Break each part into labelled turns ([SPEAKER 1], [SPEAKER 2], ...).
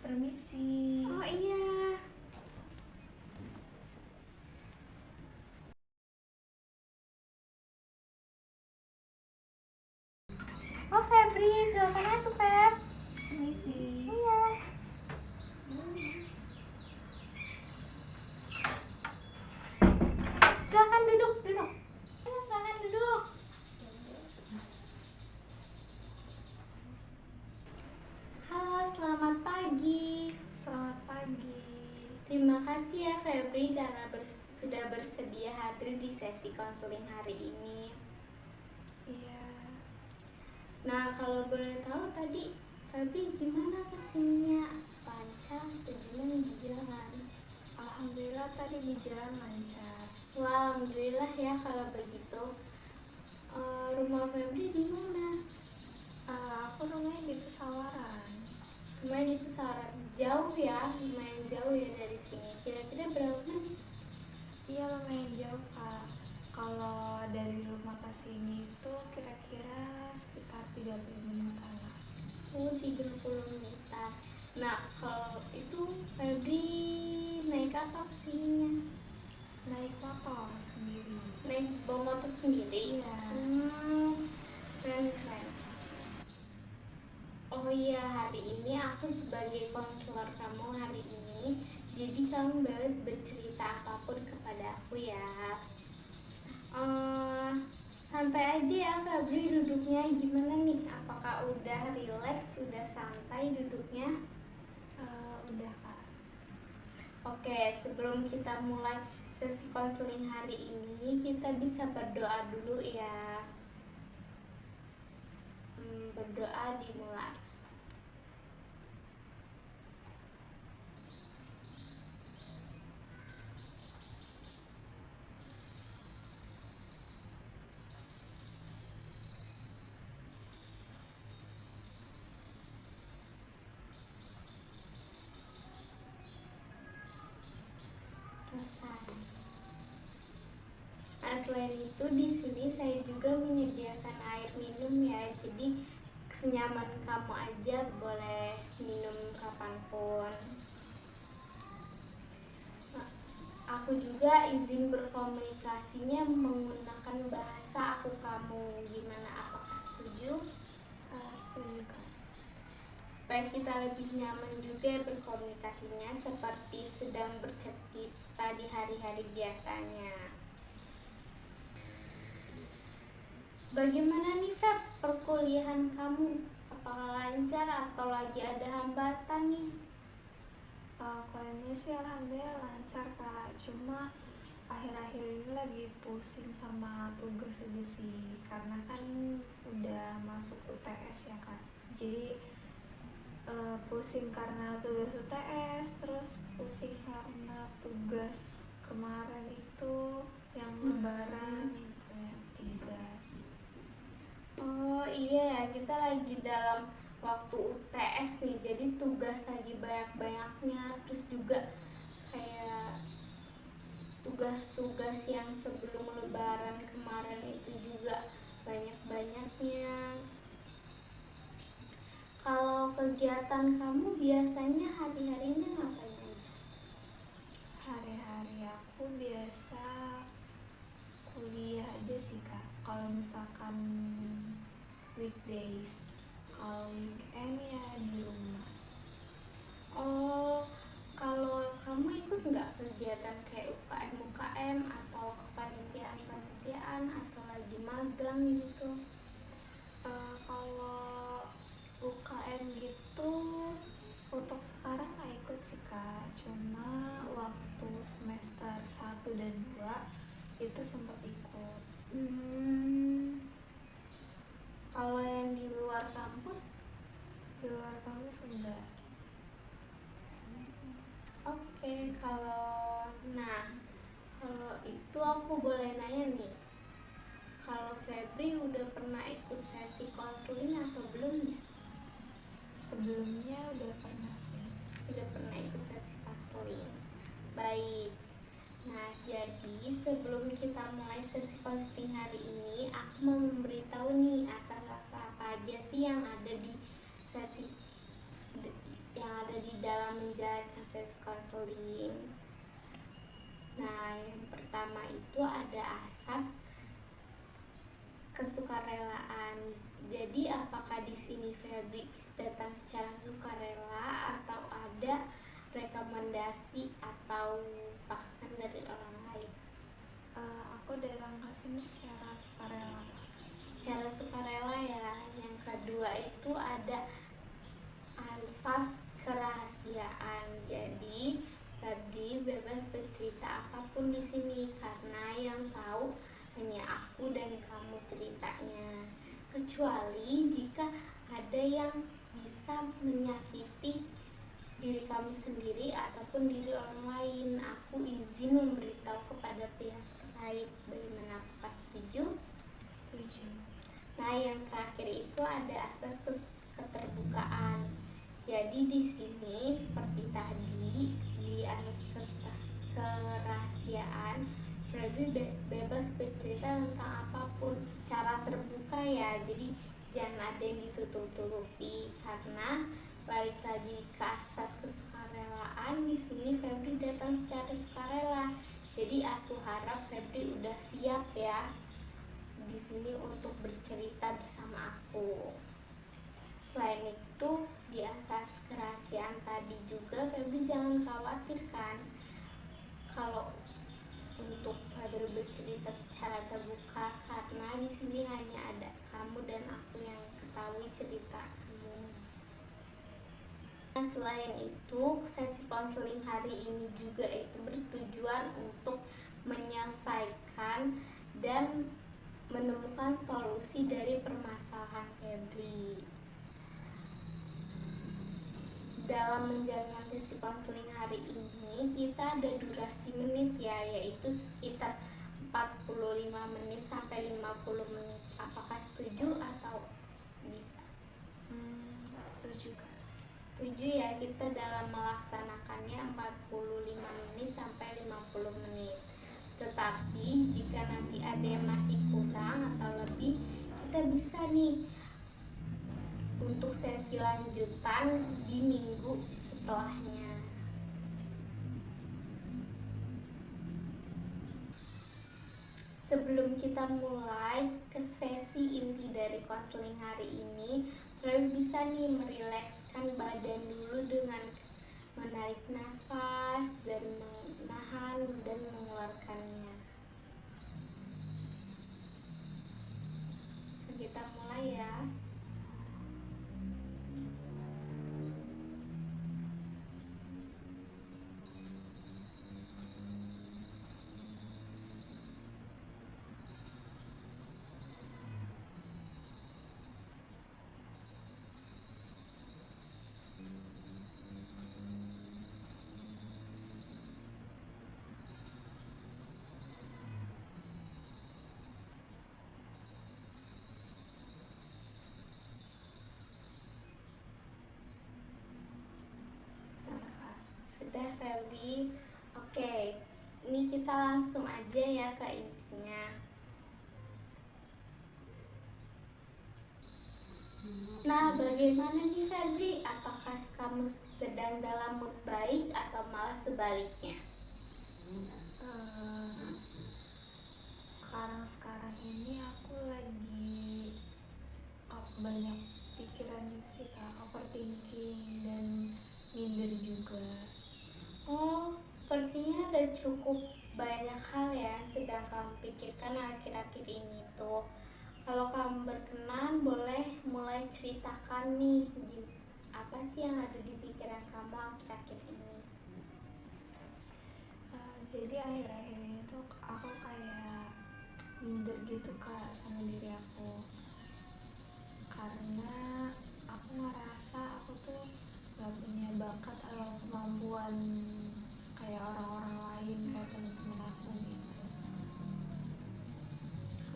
[SPEAKER 1] Permisi.
[SPEAKER 2] Oh iya. Oh Febri, silakan masuk Feb.
[SPEAKER 1] Permisi.
[SPEAKER 2] Iya. Silakan duduk. Ayo, silakan duduk. Halo, selamat pagi.
[SPEAKER 1] Selamat pagi.
[SPEAKER 2] Terima kasih ya Febri karena sudah bersedia hadir di sesi konseling hari ini.
[SPEAKER 1] Iya.
[SPEAKER 2] Nah, kalau boleh tahu tadi Febri gimana kesininya? Lancar atau gimana di jalan?
[SPEAKER 1] Alhamdulillah tadi di jalan lancar.
[SPEAKER 2] Wah, alhamdulillah ya kalau begitu. Rumah Febri di mana?
[SPEAKER 1] Aku rumahnya di Pesawaran.
[SPEAKER 2] Rumahnya di Pesawaran. Jauh ya, lumayan jauh ya dari sini. Kira-kira berapa menit?
[SPEAKER 1] Iya lumayan jauh kak. Kalau dari rumah ke sini itu kira-kira sekitar 30 menitan lah.
[SPEAKER 2] Oh, 30 menitan. Nah, kalau itu Febri naik apa kesininya?
[SPEAKER 1] Naik motor sendiri.
[SPEAKER 2] Naik bawa motor sendiri?
[SPEAKER 1] Iya.
[SPEAKER 2] Keren. Oh iya, hari ini aku sebagai konselor kamu hari ini. Jadi kamu bebas bercerita apapun kepada aku ya. Santai aja ya Febri duduknya, gimana nih? Apakah udah rileks, udah santai duduknya?
[SPEAKER 1] Udah kak.
[SPEAKER 2] Oke, sebelum kita mulai sesi konseling hari ini, kita bisa berdoa dulu ya. Berdoa dimulai. Selesai. Nah, selain itu di sini saya juga menyediakan air minum ya. Jadi senyaman kamu aja, boleh minum kapanpun. Nah, aku juga izin berkomunikasinya menggunakan bahasa aku kamu. Gimana, apakah setuju?
[SPEAKER 1] Setuju kak.
[SPEAKER 2] Supaya kita lebih nyaman juga berkomunikasinya seperti sedang bercerita di hari-hari biasanya. Bagaimana nih Feb, perkuliahan kamu? Apakah lancar atau lagi ada hambatan nih?
[SPEAKER 1] Kalau ini sih alhamdulillah lancar kak. Cuma akhir-akhir ini lagi pusing sama tugas aja sih. Karena kan udah masuk UTS ya kak. Jadi pusing karena tugas UTS, terus pusing karena tugas kemarin itu yang lebaran tugas.
[SPEAKER 2] Oh iya ya, kita lagi dalam waktu UTS nih, jadi tugas lagi banyak-banyaknya. Terus juga kayak tugas-tugas yang sebelum lebaran kemarin itu juga banyak-banyaknya. Kalau kegiatan kamu biasanya hari-harinya ngapain aja?
[SPEAKER 1] Hari-hari aku biasa kuliah aja sih kak. Kalau misalkan weekdays, kalau weekend ya di rumah.
[SPEAKER 2] Oh, kalau kamu ikut nggak kegiatan kayak UKM atau kepanitiaan atau lagi magang gitu?
[SPEAKER 1] Kalau UKM gitu untuk sekarang nggak ikut sih kak. Cuma waktu semester 1 dan 2 itu sempat ikut.
[SPEAKER 2] Kalau yang di luar kampus?
[SPEAKER 1] Di luar kampus enggak.
[SPEAKER 2] Oke, kalau itu aku boleh nanya nih. Kalau Febri udah pernah ikut sesi konseling atau belum ya?
[SPEAKER 1] Sebelumnya udah pernah sih.
[SPEAKER 2] Udah pernah ikut sesi konseling. Baik. Nah, jadi sebelum kita mulai sesi konseling hari ini, aku mau memberitahu nih asal-asal apa aja sih yang ada di sesi yang ada di dalam menjalankan sesi konseling. Nah, yang pertama itu ada asas kesukarelaan. Jadi, apakah di sini Febri datang secara sukarela atau ada rekomendasi atau paksaan dari orang lain?
[SPEAKER 1] Aku datang ke sini secara sukarela.
[SPEAKER 2] Secara sukarela ya. Yang kedua itu ada asas kerahasiaan. Jadi Febri bebas bercerita apapun di sini karena yang tahu hanya aku dan kamu ceritanya. Kecuali jika ada yang bisa menyakiti diri kamu sendiri ataupun diri orang lain, aku izin memberitahu kepada pihak terkait. Bagaimana, Pak? Setuju?
[SPEAKER 1] Setuju.
[SPEAKER 2] Nah, yang terakhir itu ada asas keterbukaan. Jadi di sini seperti tadi di asas kerahasiaan, Febri bebas bercerita tentang apapun secara terbuka ya. Jadi jangan ada yang ditutup-tutupi karena balik lagi ke asas kesukarelaan, di sini Febri datang secara sukarela. Jadi aku harap Febri udah siap ya di sini untuk bercerita bersama aku. Selain itu, di asas kerahasiaan tadi juga Febri jangan khawatirkan kalau untuk Febri bercerita secara terbuka karena di sini hanya ada kamu dan aku yang ketahui ceritamu. Nah, selain itu, sesi konseling hari ini juga itu bertujuan untuk menyelesaikan dan menemukan solusi dari permasalahan Febri. Dalam menjalankan sesi konseling hari ini kita ada durasi menit ya, yaitu sekitar 45 menit sampai 50 menit. Apakah setuju atau bisa?
[SPEAKER 1] Setuju Kak.
[SPEAKER 2] Setuju ya, kita dalam melaksanakannya 45 menit sampai 50 menit. Tetapi jika nanti ada yang masih kurang atau lebih, kita bisa nih untuk sesi lanjutan di minggu setelahnya. Sebelum kita mulai ke sesi inti dari konseling hari ini, kalian bisa nih merilekskan badan dulu dengan menarik nafas dan menahan dan mengeluarkannya. So, kita mulai ya. Sudah Febri? Oke, ini kita langsung aja ya ke intinya. Nah, bagaimana nih Febri? Apakah kamu sedang dalam mood baik atau malah sebaliknya?
[SPEAKER 1] Sekarang ini aku lagi banyak pikiran gitu sih Kak, overthinking dan minder juga.
[SPEAKER 2] Oh, sepertinya ada cukup banyak hal ya yang sedang kamu pikirkan akhir-akhir ini tuh. Kalau kamu berkenan, boleh mulai ceritakan nih, apa sih yang ada di pikiran kamu akhir-akhir ini?
[SPEAKER 1] Jadi akhir-akhir ini tuh aku kayak minder gitu Kak sama diri aku, karena aku ngerasa aku tuh gak punya bakat atau kemampuan kayak orang-orang lain, kayak teman-teman aku gitu.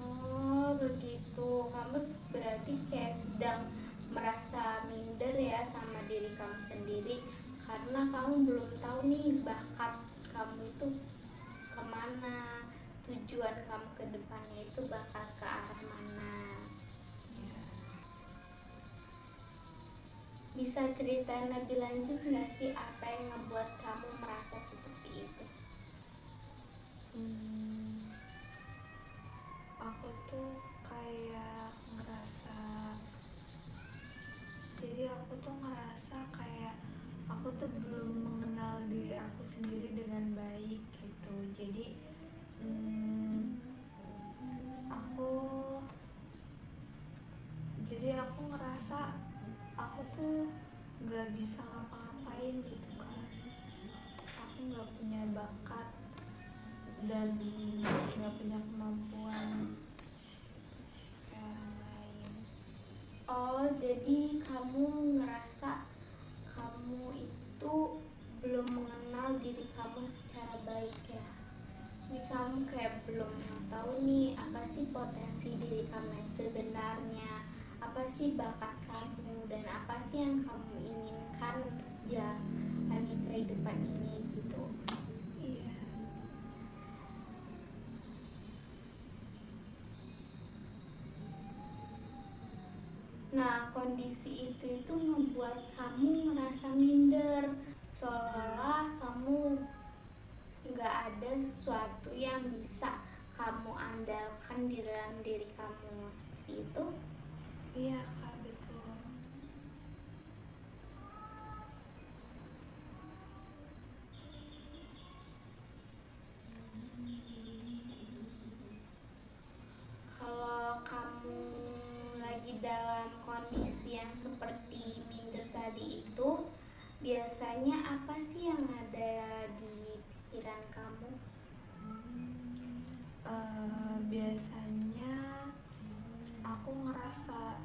[SPEAKER 2] Oh begitu, kamu berarti kayak sedang merasa minder ya sama diri kamu sendiri karena kamu belum tahu nih bakat kamu itu kemana, tujuan kamu ke depannya itu bakal ke arah mana.
[SPEAKER 1] Ya.
[SPEAKER 2] Bisa ceritain lebih lanjut nggak sih apa yang ngebuat kamu merasa seperti itu?
[SPEAKER 1] Aku tuh kayak ngerasa, kayak aku tuh belum mengenal diri aku sendiri dengan baik gitu. Aku aku ngerasa aku tuh nggak bisa ngapa-ngapain gitu kan. Aku nggak punya bakat dan nggak punya kemampuan kayak orang lain.
[SPEAKER 2] Oh, jadi kamu ngerasa kamu itu belum mengenal diri kamu secara baik ya? Ini kamu kayak belum tahu nih apa sih potensi diri kamu yang sebenarnya, apa sih bakat kamu, dan apa sih yang kamu inginkan untuk jalani kehidupan ini gitu.
[SPEAKER 1] Iya.
[SPEAKER 2] Nah, kondisi itu membuat kamu ngerasa minder, seolah kamu nggak ada sesuatu yang bisa kamu andalkan di dalam diri kamu, seperti itu.
[SPEAKER 1] Iya kak, betul.
[SPEAKER 2] Kalau kamu lagi dalam kondisi yang seperti minder tadi itu, biasanya apa sih yang ada di pikiran kamu?
[SPEAKER 1] Biasanya aku ngerasa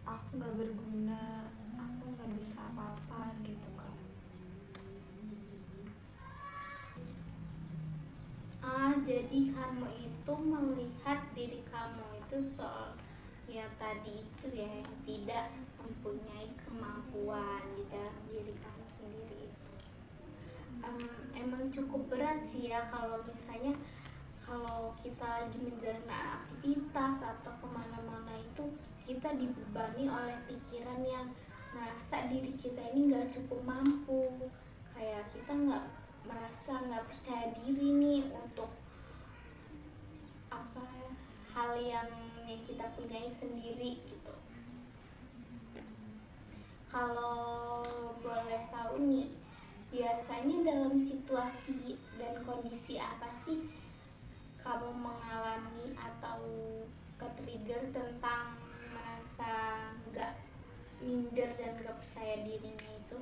[SPEAKER 1] aku nggak berguna, aku nggak bisa apa-apa gitu kak.
[SPEAKER 2] Jadi kamu itu melihat diri kamu itu soal ya tadi itu ya, yang tidak mempunyai kemampuan di dalam diri kamu sendiri itu. Emang cukup berat sih ya kalau misalnya kalau kita lagi menjalani aktivitas atau kemana-mana itu kita dibebani oleh pikiran yang merasa diri kita ini nggak cukup mampu, kayak kita merasa nggak percaya diri nih untuk apa hal yang kita punyai sendiri gitu. Kalau boleh tahu nih, biasanya dalam situasi dan kondisi apa sih kamu mengalami atau ke-trigger tentang merasa nggak minder dan nggak percaya dirinya itu?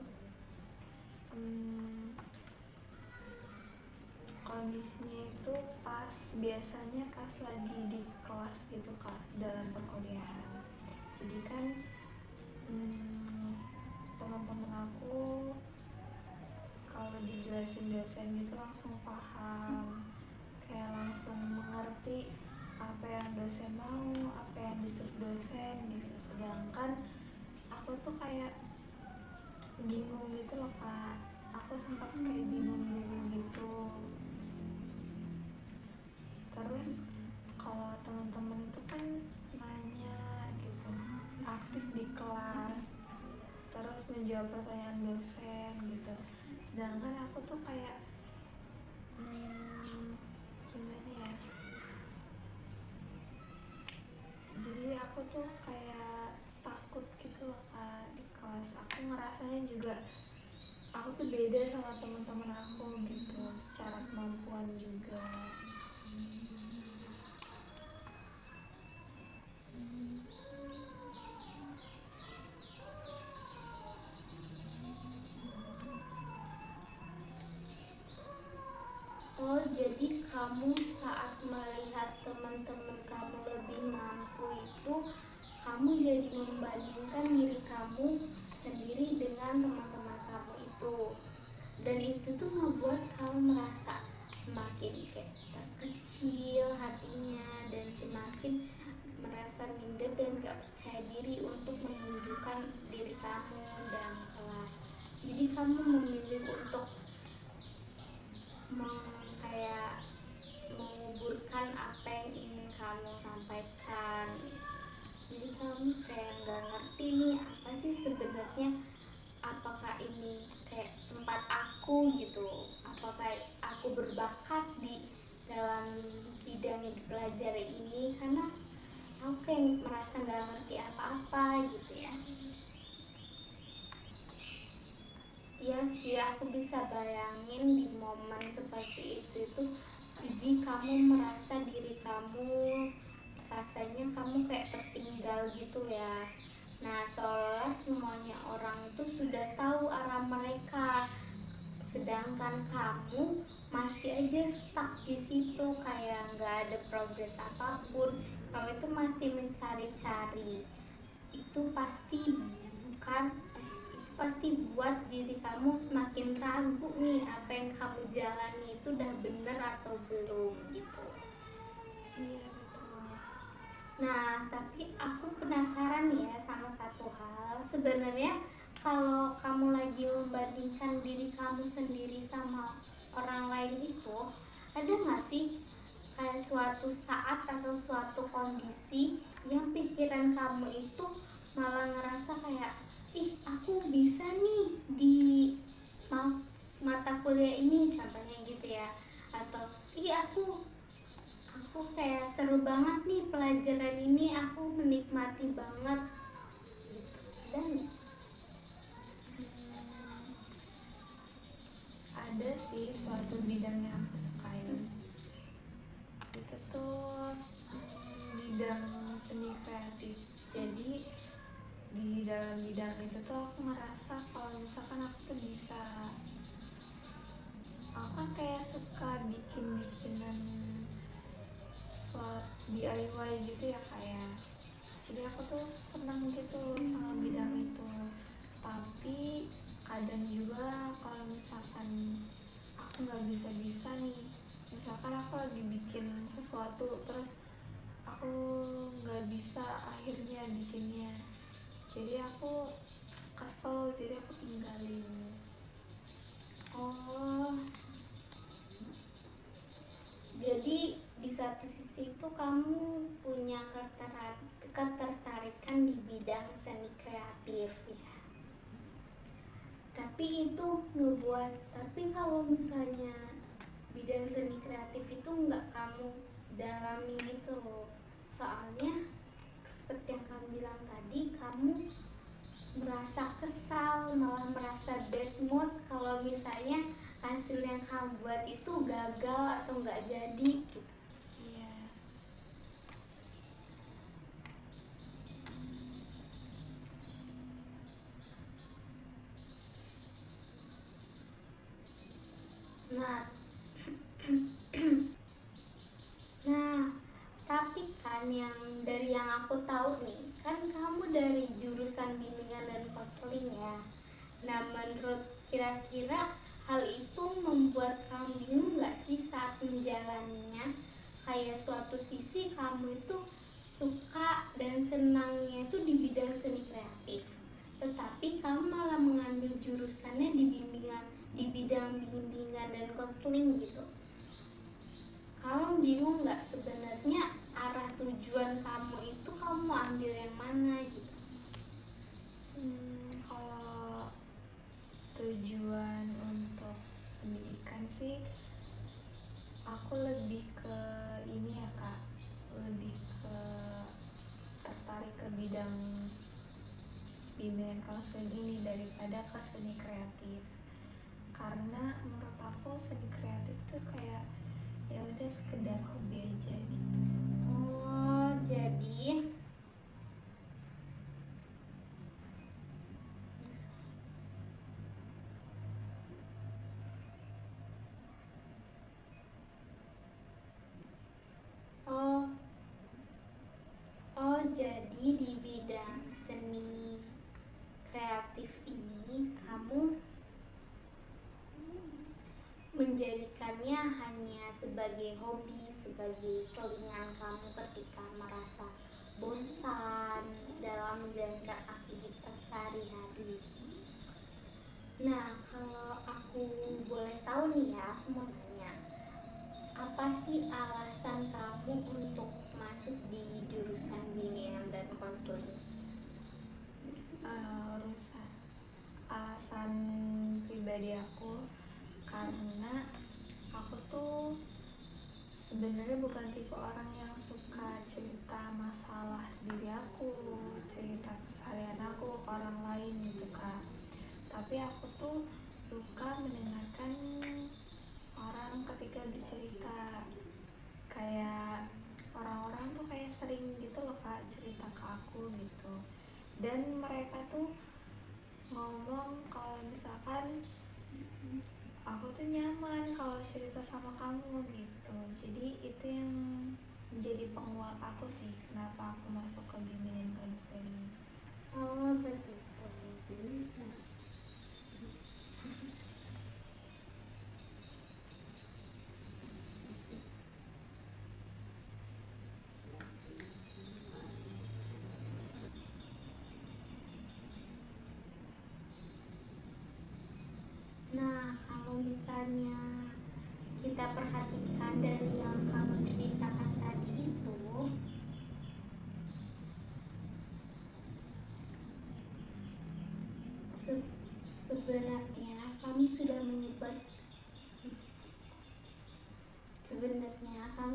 [SPEAKER 1] Kondisinya itu biasanya pas lagi di kelas gitu kak, dalam perkuliahan. Jadi kan teman-teman aku kalau dijelasin dosen gitu langsung paham, kayak langsung mengerti apa yang dosen mau, apa yang disuruh dosen gitu. Sedangkan aku tuh kayak bingung gitu loh kak. Aku sempat kayak bingung dulu gitu. Terus kalau teman-teman itu kan nanya gitu, aktif di kelas, terus menjawab pertanyaan dosen gitu. Sedangkan aku tuh kayak gimana ya, jadi aku tuh kayak takut gitu loh kak di kelas. Aku ngerasanya juga aku tuh beda sama teman-teman aku gitu, secara kemampuan juga.
[SPEAKER 2] Oh, jadi kamu saat melihat teman-teman kamu lebih mampu itu, kamu jadi membandingkan diri kamu sendiri dengan teman-teman kamu itu. dan itu tuh ngebuat kamu merasa semakin kayak terkecil hatinya dan semakin merasa minder dan gak percaya diri untuk menunjukkan diri kamu dalam kelas. Jadi kamu memilih untuk kayak menguburkan apa yang ingin kamu sampaikan. Jadi kamu kayak nggak ngerti nih apa sih sebenarnya, apakah ini kayak tempat aku gitu, apakah aku berbakat di dalam bidang yang dipelajari ini, karena aku kayak merasa nggak ngerti apa-apa gitu ya. Iya sih, aku bisa bayangin di momen seperti itu jadi kamu merasa diri kamu rasanya kamu kayak tertinggal gitu ya. Nah, seolah semuanya orang itu sudah tahu arah mereka, sedangkan kamu masih aja stuck di situ kayak nggak ada progres apapun. Kamu itu masih mencari-cari. Itu pasti bukan pasti buat diri kamu semakin ragu nih apa yang kamu jalani itu udah bener atau belum gitu.
[SPEAKER 1] Iya betul.
[SPEAKER 2] Nah, tapi aku penasaran ya sama satu hal. Sebenarnya kalau kamu lagi membandingkan diri kamu sendiri sama orang lain itu, ada nggak sih kayak suatu saat atau suatu kondisi yang pikiran kamu itu malah ngerasa kayak, ih aku bisa nih di mata kuliah ini contohnya gitu ya, atau ih aku kayak seru banget nih pelajaran ini, aku menikmati banget gitu. Dan
[SPEAKER 1] Ada sih suatu bidang yang aku sukain. Itu tuh bidang seni kreatif. Jadi di dalam bidang itu tuh aku ngerasa kalau misalkan aku tuh bisa, aku kan kayak suka bikin-bikinan suatu DIY gitu ya kayak, jadi aku tuh senang gitu sama bidang itu. Tapi kadang juga kalau misalkan aku nggak bisa nih, misalkan aku lagi bikin sesuatu terus aku nggak bisa akhirnya bikinnya, jadi aku kesel, jadi aku tinggalin.
[SPEAKER 2] oh, jadi di satu sisi itu kamu punya ketertarikan di bidang seni kreatif ya. Tapi itu ngebuat, tapi kalau misalnya bidang seni kreatif itu nggak kamu dalami gitu loh. Soalnya seperti yang kamu bilang tadi, kamu merasa kesal, malah merasa bad mood kalau misalnya hasil yang kamu buat itu gagal atau nggak jadi gitu.
[SPEAKER 1] Iya.
[SPEAKER 2] Nah, nah, tapi kan yang dari yang aku tahu nih, kan kamu dari jurusan bimbingan dan konseling ya. Nah, menurut kira-kira hal itu membuat kamu bingung nggak sih saat menjalaninya? Kayak suatu sisi kamu itu suka dan senangnya itu di bidang seni kreatif, tetapi kamu malah mengambil jurusannya di bidang bimbingan dan konseling gitu. Kamu bingung nggak sebenarnya arah tujuan kamu itu kamu ambil yang mana gitu?
[SPEAKER 1] Kalau tujuan untuk pendidikan sih, aku lebih ke ini ya kak, lebih ke tertarik ke bidang bimbingan konseling ini daripada ke seni kreatif, karena menurut aku seni kreatif tuh kayak ya udah sekedar hobi aja gitu.
[SPEAKER 2] Oh, jadi oh jadi di bidang seni kreatif ini kamu sebagai hobi, sebagai selingan kamu ketika merasa bosan dalam menjalankan aktivitas sehari-hari. Nah, kalau aku boleh tahu nih ya, aku mau tanya, apa sih alasan kamu untuk masuk di jurusan bimbingan dan konseling?
[SPEAKER 1] Urusan alasan pribadi aku, karena aku tuh sebenarnya bukan tipe orang yang suka cerita masalah diri aku, cerita keseharian aku ke orang lain gitu Kak. Tapi aku tuh suka mendengarkan orang ketika bercerita, kayak orang-orang tuh kayak sering gitu loh Kak cerita ke aku gitu, dan mereka tuh ngomong kalau misalkan aku tuh nyaman kalau cerita sama kamu gitu. Jadi itu yang menjadi penguat aku sih kenapa aku masuk ke bimbingan konseling.
[SPEAKER 2] Oh, begitu. Nah, kalau misalnya kita perhatikan dari yang kamu ceritakan tadi itu, sebenarnya kami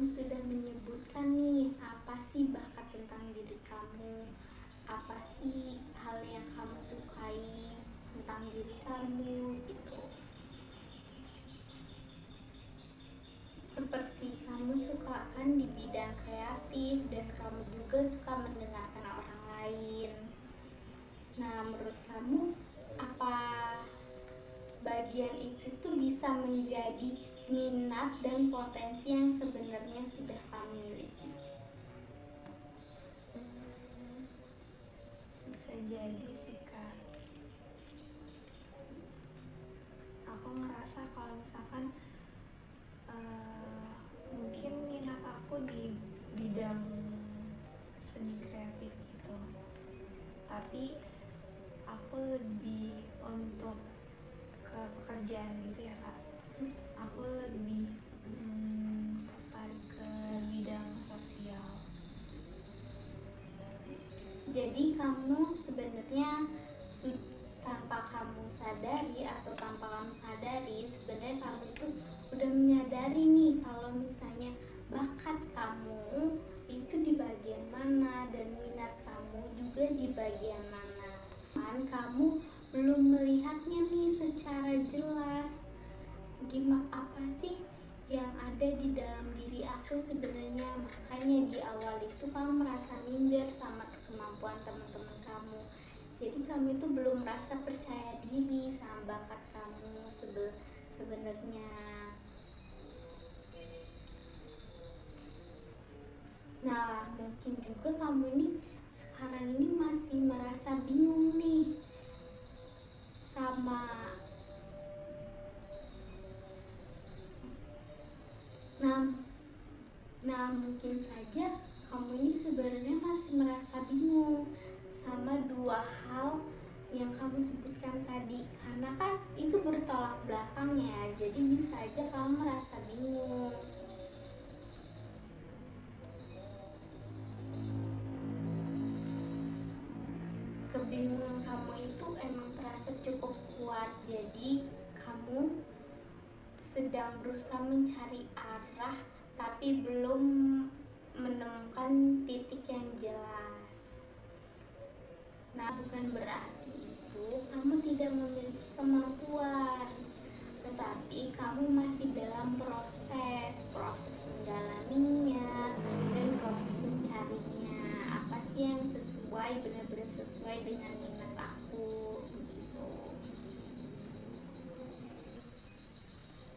[SPEAKER 2] sudah menyebutkan nih apa sih bakat tentang diri kamu, apa sih hal yang kamu sukai tentang diri kamu gitu. Seperti kamu suka kan di bidang kreatif dan kamu juga suka mendengarkan orang lain. Nah, menurut kamu apa bagian itu tuh bisa menjadi minat dan potensi yang sebenarnya sudah kamu miliki?
[SPEAKER 1] Bisa jadi sih Kak. Aku ngerasa kalau misalkan mungkin minat aku di bidang seni kreatif gitu, tapi aku lebih untuk ke pekerjaan gitu ya Kak. Aku lebih tertarik ke bidang sosial.
[SPEAKER 2] Jadi kamu sebenarnya tanpa kamu sadari atau tanpa kamu sadari, sebenarnya kamu itu udah menyadari nih kalau misalnya bakat kamu itu di bagian mana dan minat kamu juga di bagian mana. Kan kamu belum melihatnya nih secara jelas. Gimana, apa sih yang ada di dalam diri aku sebenarnya? Makanya di awal itu kamu merasa minder sama kemampuan teman-teman kamu. Jadi kamu itu belum merasa percaya diri sama bakat kamu sebenarnya. Nah, mungkin juga kamu ini sekarang ini masih merasa bingung nih sama Nah, mungkin saja kamu ini sebenarnya masih merasa bingung sama dua hal yang kamu sebutkan tadi, karena kan itu bertolak belakang ya, jadi bisa aja kamu merasa bingung. Kebingungan kamu itu emang terasa cukup kuat, jadi kamu sedang berusaha mencari arah tapi belum menemukan titik yang jelas. Nah, bukan berarti itu kamu tidak memiliki kemampuan, tetapi kamu masih dalam proses mendalaminya dan proses mencarinya. Apa sih yang sesuai, benar-benar sesuai dengan minat aku gitu.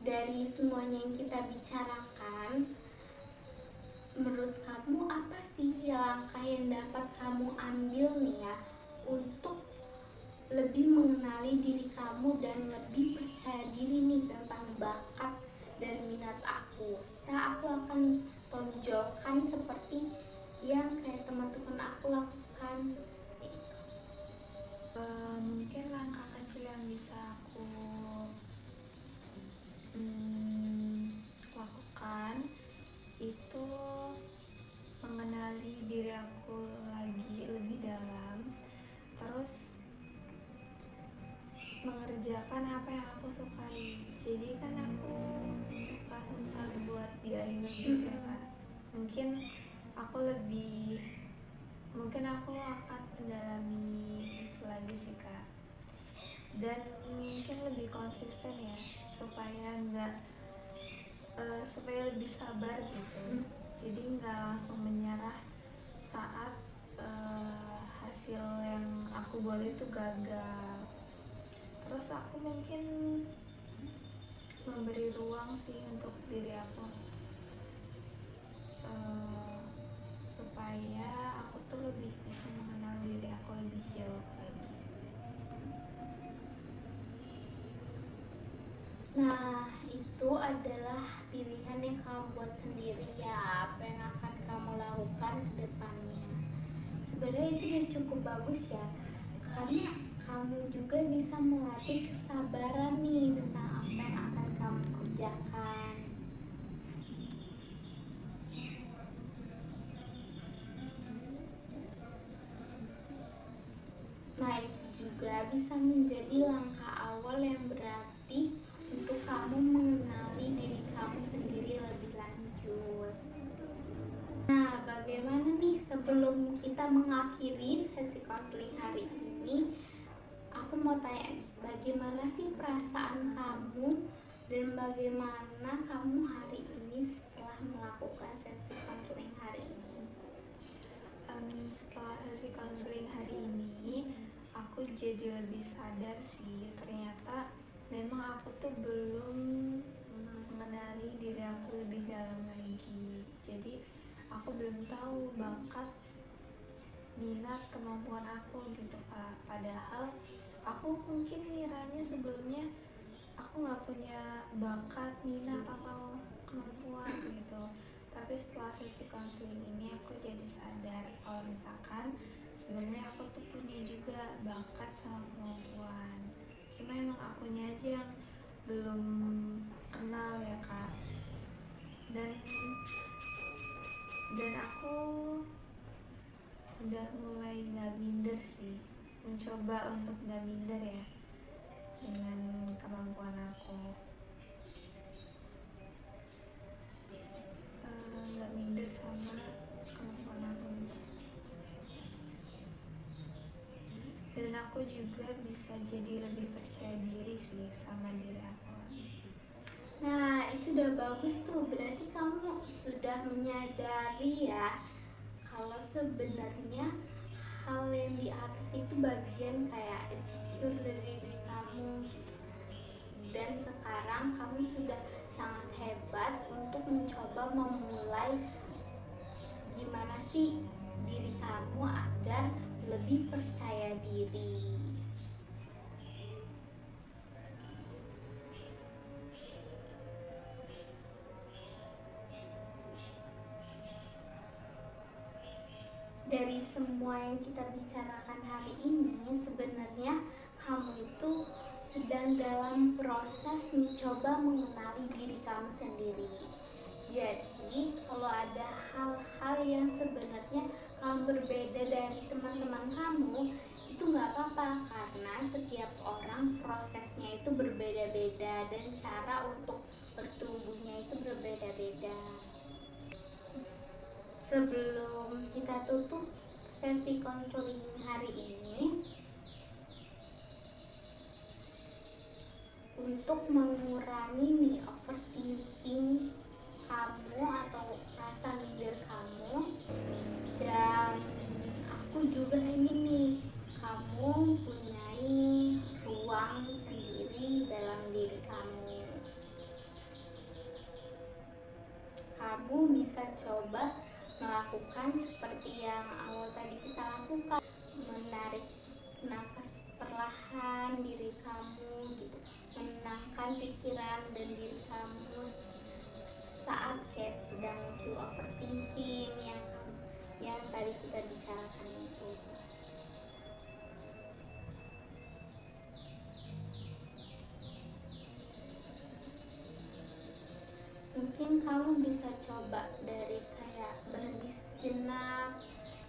[SPEAKER 2] Dari semuanya yang kita bicarakan, menurut kamu apa sih langkah yang dapat kamu ambil nih ya untuk lebih mengenali diri kamu dan lebih percaya diri nih tentang bakat dan minat aku? setelah aku akan tonjolkan seperti yang kayak teman-teman aku lakukan. Seperti itu.
[SPEAKER 1] Mungkin langkah kecil yang bisa aku lakukan itu mengenali diri aku lagi lebih dalam, terus mengerjakan apa yang aku sukai. Jadi kan aku suka sempat buat DIY gitu ya Kak. Mungkin aku akan mendalami itu lagi sih Kak, dan mungkin lebih konsisten ya, supaya lebih sabar gitu. Jadi nggak langsung menyerah saat hasil yang aku buat itu gagal. Terus aku mungkin memberi ruang sih untuk diri aku, supaya aku tuh lebih bisa mengenal diri aku lebih jauh lagi.
[SPEAKER 2] Nah, itu adalah pilihan yang kamu buat sendiri ya, apa yang akan kamu lakukan ke depannya. Sebenarnya itu udah cukup bagus ya, karena kamu juga bisa melatih kesabaran nih tentang apa yang akan kamu kerjakan. Nah, itu juga bisa menjadi langkah awal yang berarti untuk kamu mengenali diri kamu sendiri lebih lanjut. Nah, bagaimana nih sebelum kita mengakhiri sesi konseling hari ini, aku mau tanya nih, bagaimana sih perasaan kamu dan bagaimana kamu hari ini setelah melakukan sesi konseling hari ini?
[SPEAKER 1] Setelah sesi konseling hari ini, aku jadi lebih sadar sih, ternyata memang aku tuh belum mengenali diri aku lebih dalam lagi. Jadi aku belum tahu bakat, minat, kemampuan aku gitu Kak. Padahal aku mungkin ngiranya sebelumnya aku nggak punya bakat, minat, atau kemampuan gitu. Tapi setelah sesi konseling ini aku jadi sadar kalau misalkan sebenarnya aku tuh punya juga bakat sama kemampuan, cuma emang akunya aja yang belum kenal ya Kak. Dan aku udah mulai nggak minder sih, mencoba untuk nggak minder ya dengan kemampuan aku. Nggak minder sama kemampuan aku gitu. Dan aku juga bisa jadi lebih percaya diri sih sama diri aku.
[SPEAKER 2] Nah, itu udah bagus tuh, berarti kamu sudah menyadari ya kalau sebenarnya hal yang di atas itu bagian kayak insecure dari diri kamu gitu. Dan sekarang kamu sudah sangat hebat untuk mencoba memulai gimana sih diri kamu agar lebih percaya diri. Dari semua yang kita bicarakan hari ini, sebenarnya kamu itu sedang dalam proses mencoba mengenali diri kamu sendiri. Jadi, kalau ada hal-hal yang sebenarnya kamu berbeda dari teman-teman kamu, itu nggak apa-apa, karena setiap orang prosesnya itu berbeda-beda dan cara untuk bertumbuhnya itu berbeda-beda. Sebelum kita tutup sesi konseling hari ini, untuk mengurangi nih overthinking kamu atau rasa minder kamu, dan aku juga ingin nih kamu punyai ruang sendiri dalam diri kamu. Kamu bisa coba melakukan seperti yang awal tadi kita lakukan, menarik nafas perlahan diri kamu gitu, menenangkan pikiran dan diri kamu saat kayak sedang muncul overthinking yang tadi kita bicarakan itu. Mungkin kamu bisa coba dari kayak berhenti sejenak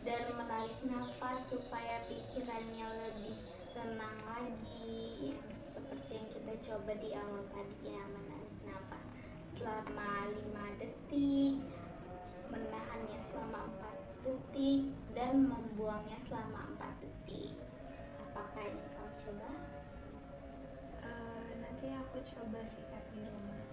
[SPEAKER 2] dan menarik nafas supaya pikirannya lebih tenang lagi, yang seperti yang kita coba di awal tadi ya, menarik nafas selama 5 detik, menahannya selama 4 detik, dan membuangnya selama 4 detik. Apakah ini kamu coba?
[SPEAKER 1] Nanti aku coba sih Kak di rumah.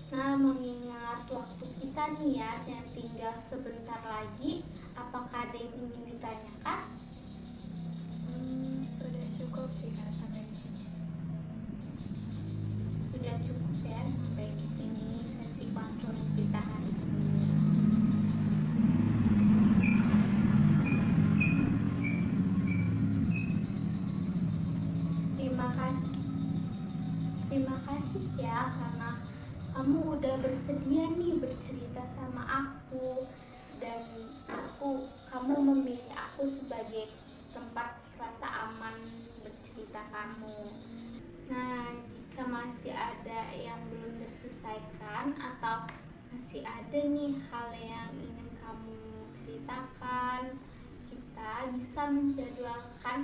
[SPEAKER 2] Nah, mengingat waktu kita nih ya yang tinggal sebentar lagi, apakah ada yang ingin ditanyakan?
[SPEAKER 1] Sudah cukup sih Kak sampai di sini.
[SPEAKER 2] Sudah cukup ya sampai di sini sesi konseling kita hari ini. Terima kasih ya karena kamu udah bersedia nih bercerita sama aku, dan kamu memilih aku sebagai tempat rasa aman bercerita kamu. Nah, jika masih ada yang belum terselesaikan atau masih ada nih hal yang ingin kamu ceritakan, kita bisa menjadwalkan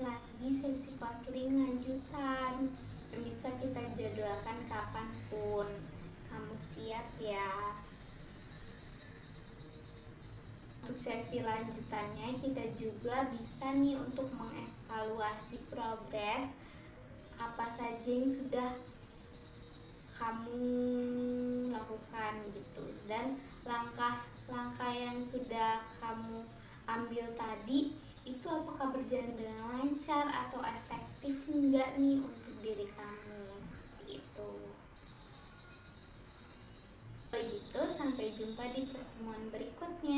[SPEAKER 2] lagi sesi konseling lanjutan. Bisa kita jadwalkan kapanpun. Kamu siap ya? Untuk sesi lanjutannya kita juga bisa nih untuk mengevaluasi progres apa saja yang sudah kamu lakukan gitu, dan langkah-langkah yang sudah kamu ambil tadi itu apakah berjalan dengan lancar atau efektif enggak nih untuk diri kamu, seperti itu. Begitu, sampai jumpa di pertemuan berikutnya.